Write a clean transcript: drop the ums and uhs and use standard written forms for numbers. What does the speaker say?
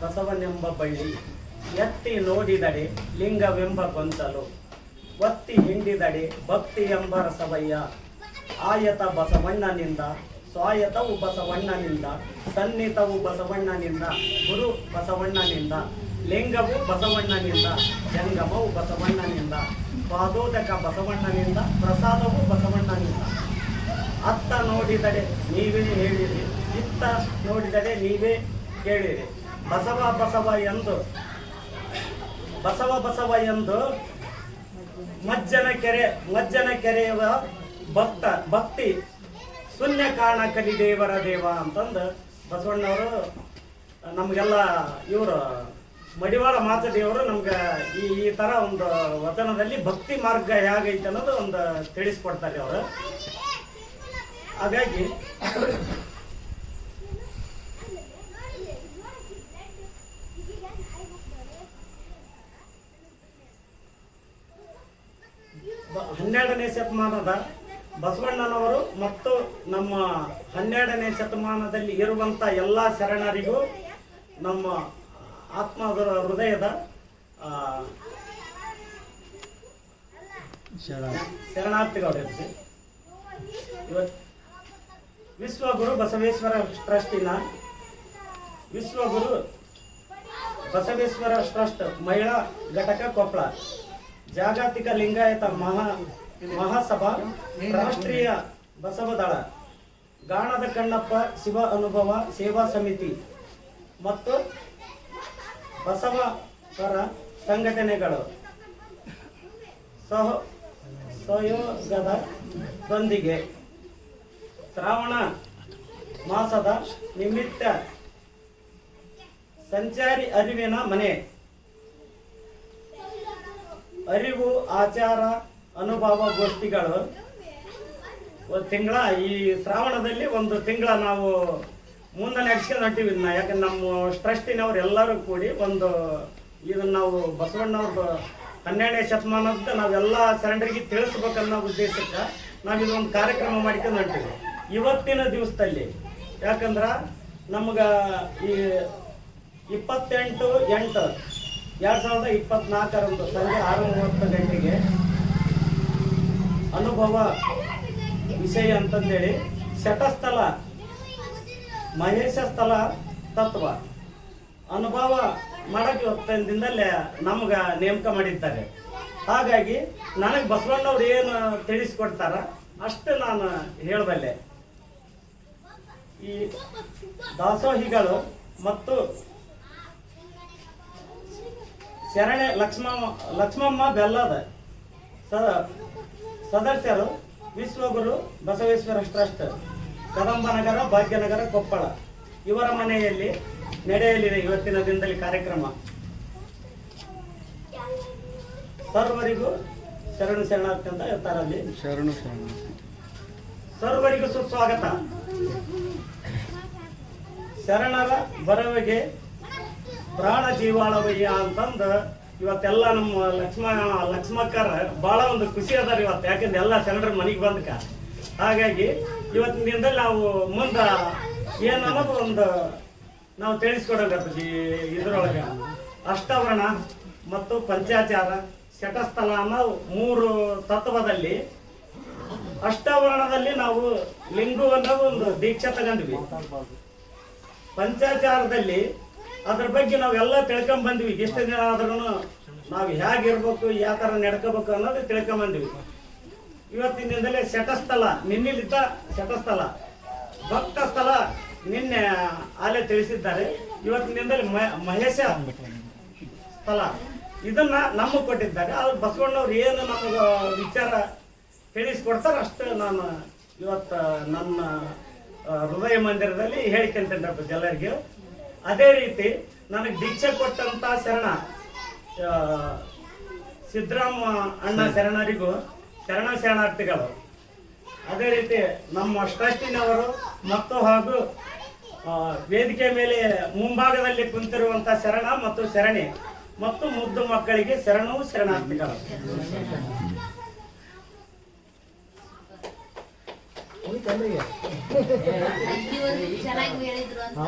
ಬಸವನೆಂಬ ಬಳ್ಳಿ, ಎತ್ತಿ ನೋಡಿದಡೆ ಲಿಂಗವೆಂಬ ಗೊಂಚಲು, ಒತ್ತಿ ಹಿಂಡಿದಡೆ ಭಕ್ತಿ ಎಂಬ ರಸವಯ್ಯ. ಆಯತ ಬಸವಣ್ಣನಿಂದ, ಸ್ವಾಯತವು ಬಸವಣ್ಣನಿಂದ, ಸನ್ನಿತವು ಬಸವಣ್ಣನಿಂದ, ಗುರು ಬಸವಣ್ಣನಿಂದ, ಲಿಂಗವು ಬಸವಣ್ಣನಿಂದ, ಜಂಗಮವು ಬಸವಣ್ಣನಿಂದ, ಪಾದೋದಕ ಬಸವಣ್ಣನಿಂದ, ಪ್ರಸಾದವು ಬಸವಣ್ಣನಿಂದ. ಅತ್ತ ನೋಡಿದರೆ ನೀವೇ ಹೇಳಿರಿ, ಇತ್ತ ನೋಡಿದರೆ ನೀವೇ ಕೇಳಿರಿ. ಬಸವ ಬಸವ ಎಂದು ಮಜ್ಜನ ಕೆರೆಯುವ ಭಕ್ತಿ ಶೂನ್ಯ ಕಾರಣ ಕಲಿ ದೇವರ ದೇವ ಅಂತಂದು ಬಸವಣ್ಣವರು ನಮಗೆಲ್ಲ ಇವರು ಮಡಿವಾಳ ಮಾಚದೇವರು ನಮ್ಗೆ ಈ ಥರ ಒಂದು ವಚನದಲ್ಲಿ ಭಕ್ತಿ ಮಾರ್ಗ ಹೇಗೈತೆ ಅನ್ನೋದು ಒಂದು ತಿಳಿಸ್ಕೊಡ್ತಾರೆ ಅವರು. ಹಾಗಾಗಿ ಹನ್ನೆರಡನೇ ಶತಮಾನದ ಬಸವಣ್ಣನವರು ಮತ್ತು ನಮ್ಮ 12ನೇ ಶತಮಾನದಲ್ಲಿ ಇರುವಂಥ ಎಲ್ಲ ಶರಣರಿಗೂ ನಮ್ಮ ಆತ್ಮದ ಹೃದಯದ ಶರಣಾರ್ಥಿಗಳಿರುತ್ತೆ. ಇವತ್ತು ವಿಶ್ವಗುರು ಬಸವೇಶ್ವರ ಟ್ರಸ್ಟಿನ ವಿಶ್ವಗುರು ಬಸವೇಶ್ವರ ಟ್ರಸ್ಟ್ ಮಹಿಳಾ ಘಟಕ ಕೊಪ್ಪಳ, ಜಾಗತಿಕ ಲಿಂಗಾಯತ ಮಹಾಸಭಾ, ರಾಷ್ಟ್ರೀಯ ಬಸವದಳ, ಗಾಣದ ಕಣ್ಣಪ್ಪ ಶಿವ ಅನುಭವ ಸೇವಾ ಸಮಿತಿ ಮತ್ತು ಬಸವ ಪರ ಸಂಘಟನೆಗಳು ಸಹಯೋಗದೊಂದಿಗೆ ಶ್ರಾವಣ ಮಾಸದ ನಿಮಿತ್ತ ಸಂಚಾರಿ ಅರಿವಿನ ಮನೆ, ಅರಿವು ಆಚಾರ ಅನುಭವ ಗೋಷ್ಠಿಗಳು ಒಂದು ತಿಂಗಳ, ಈ ಶ್ರಾವಣದಲ್ಲಿ ಒಂದು ತಿಂಗಳ ನಾವು ಮುಂದೆ ನಡೆಸ್ಕೊಂಡು ಹೊಂಟಿವಿ. ಯಾಕಂದ್ರೆ ನಮ್ಮ ಟ್ರಸ್ಟಿನವ್ರು ಎಲ್ಲರೂ ಕೂಡಿ ಒಂದು ಇದನ್ನು ನಾವು ಬಸವಣ್ಣವ್ರದ್ದು 12ನೇ ಶತಮಾನದ ನಾವೆಲ್ಲ ಶರಣರಿಗೆ ತಿಳಿಸ್ಬೇಕನ್ನೋ ಉದ್ದೇಶಕ್ಕೆ ನಾವು ಇದೊಂದು ಕಾರ್ಯಕ್ರಮ ಮಾಡ್ಕೊಂಡು ಹೊಂಟಿವಿ ಇವತ್ತಿನ ದಿವಸದಲ್ಲಿ. ಯಾಕಂದ್ರೆ ನಮ್ಗೆ ಈ 28/8/2024 ಸಂಜೆ 6:30 ಗಂಟೆಗೆ ಅನುಭವ ವಿಷಯ ಅಂತಂದೇಳಿ ಶತಸ್ಥಲ ಮಹೇಶ ಸ್ಥಳ ತತ್ವ ಅನುಭವ ಮಾಡಕ್ಕೆ ಇವತ್ತಿನ ದಿನದಲ್ಲೇ ನಮ್ಗೆ ನೇಮಕ ಮಾಡಿದ್ದಾರೆ. ಹಾಗಾಗಿ ನನಗೆ ಬಸವಣ್ಣವ್ರು ಏನು ತಿಳಿಸ್ಕೊಡ್ತಾರ ಅಷ್ಟು ನಾನು ಹೇಳಬಲ್ಲೆ. ಈ ದಾಸೋಹಿಗಳು ಮತ್ತು ಶರಣೆ ಲಕ್ಷ್ಮಮ್ಮ ಬೆಲ್ಲದ ಸದಸ್ಯರು ವಿಶ್ವಗುರು ಬಸವೇಶ್ವರ ಟ್ರಸ್ಟ್, ಕದಂಬನಗರ, ಭಾಗ್ಯನಗರ, ಕೊಪ್ಪಳ ಇವರ ಮನೆಯಲ್ಲಿ ನಡೆಯಲಿದೆ ಇವತ್ತಿನ ದಿನದಲ್ಲಿ ಕಾರ್ಯಕ್ರಮ. ಸರ್ವರಿಗೂ ಶರಣು ಶರಣಾರ್ಥಿ ಅಂತ ಹೇಳ್ತಾರಲ್ಲಿ. ಸರ್ವರಿಗೂ ಸುಸ್ವಾಗತ. ಶರಣರ ಬರವಿಗೆ ಪ್ರಾಣ ಜೀವಾಳವಯ್ಯ ಅಂತಂದು ಇವತ್ತೆಲ್ಲ ನಮ್ಮ ಲಕ್ಷ್ಮಕ್ಕರ ಭಾಳ ಒಂದು ಖುಷಿ ಅದಾರ ಇವತ್ತು. ಯಾಕಂದ್ರೆ ಎಲ್ಲ ಶರಣರ ಮನೆಗೆ ಬಂದಕ. ಹಾಗಾಗಿ ಇವತ್ತಿನ ದಿನದಲ್ಲಿ ನಾವು ಮುಂದೆ ಏನು ಅನ್ನೋದು ಒಂದು ನಾವು ತಿಳಿಸ್ಕೊಡೋಕತ್ತೀವಿ. ಇದರೊಳಗೆ ಅಷ್ಟವರ್ಣ ಮತ್ತು ಪಂಚಾಚಾರ ಶಟಸ್ಥಲ ಅನ್ನೋ 3 ತತ್ವದಲ್ಲಿ ಅಷ್ಟವರ್ಣದಲ್ಲಿ ನಾವು ಲಿಂಗು ಅನ್ನೋದು ಒಂದು ದೀಕ್ಷೆ ತಗೊಂಡ್ವಿ. ಪಂಚಾಚಾರದಲ್ಲಿ ಅದ್ರ ಬಗ್ಗೆ ನಾವೆಲ್ಲ ತಿಳ್ಕೊಂಡ್ ಬಂದ್ವಿ. ಎಷ್ಟು ದಿನ ಆದ್ರೂ ನಾವು ಹೇಗಿರ್ಬೇಕು, ಯಾವ ಥರ ನಡ್ಕೋಬೇಕು ಅನ್ನೋದು ತಿಳ್ಕೊಂಬಂದ್ವಿ. ಇವತ್ತಿನ ದಿನದಲ್ಲಿ ಶಟಸ್ಥಲ, ನಿನ್ನಿಲಿದ್ದ ಶಟಸ್ಥಲ, ಭಕ್ತ ಸ್ಥಳ ನಿನ್ನೆ ಆಲೇ ತಿಳಿಸಿದ್ದಾರೆ. ಇವತ್ತಿನ ದಿನದಲ್ಲಿ ಮಹೇಶ ಸ್ಥಳ ಇದನ್ನ ನಮಗೆ ಕೊಟ್ಟಿದ್ದಾರೆ. ಅವ್ರು ಬಸವಣ್ಣವ್ರು ಏನು ನಮಗೆ ವಿಚಾರ ತಿಳಿಸ್ಕೊಡ್ತಾರೆ ಅಷ್ಟು ನಾನು ಇವತ್ತು ನನ್ನ ಹೃದಯ ಮಂದಿರದಲ್ಲಿ ಹೇಳ್ಕೊಂತೇನೆ ಎಲ್ಲರಿಗೂ. ಅದೇ ರೀತಿ ನನಗೆ ದೀಕ್ಷೆ ಕೊಟ್ಟಂತ ಶರಣ ಸಿದ್ದರಾಮ ಅಣ್ಣ ಶರಣರಿಗೂ ಶರಣಾರ್ಥಿಗಳು. ಅದೇ ರೀತಿ ನಮ್ಮ ಟ್ರಸ್ಟಿನವರು ಮತ್ತು ಹಾಗೂ ವೇದಿಕೆ ಮೇಲೆ ಮುಂಭಾಗದಲ್ಲಿ ಕುಂತಿರುವಂತ ಶರಣ ಮತ್ತು ಶರಣಿ ಮತ್ತು ಮುದ್ದು ಮಕ್ಕಳಿಗೆ ಶರಣಾರ್ಥಿಗಳು. ಚೆನ್ನಾಗಿ ಹೇಳಿದ್ರು ಅಂತ.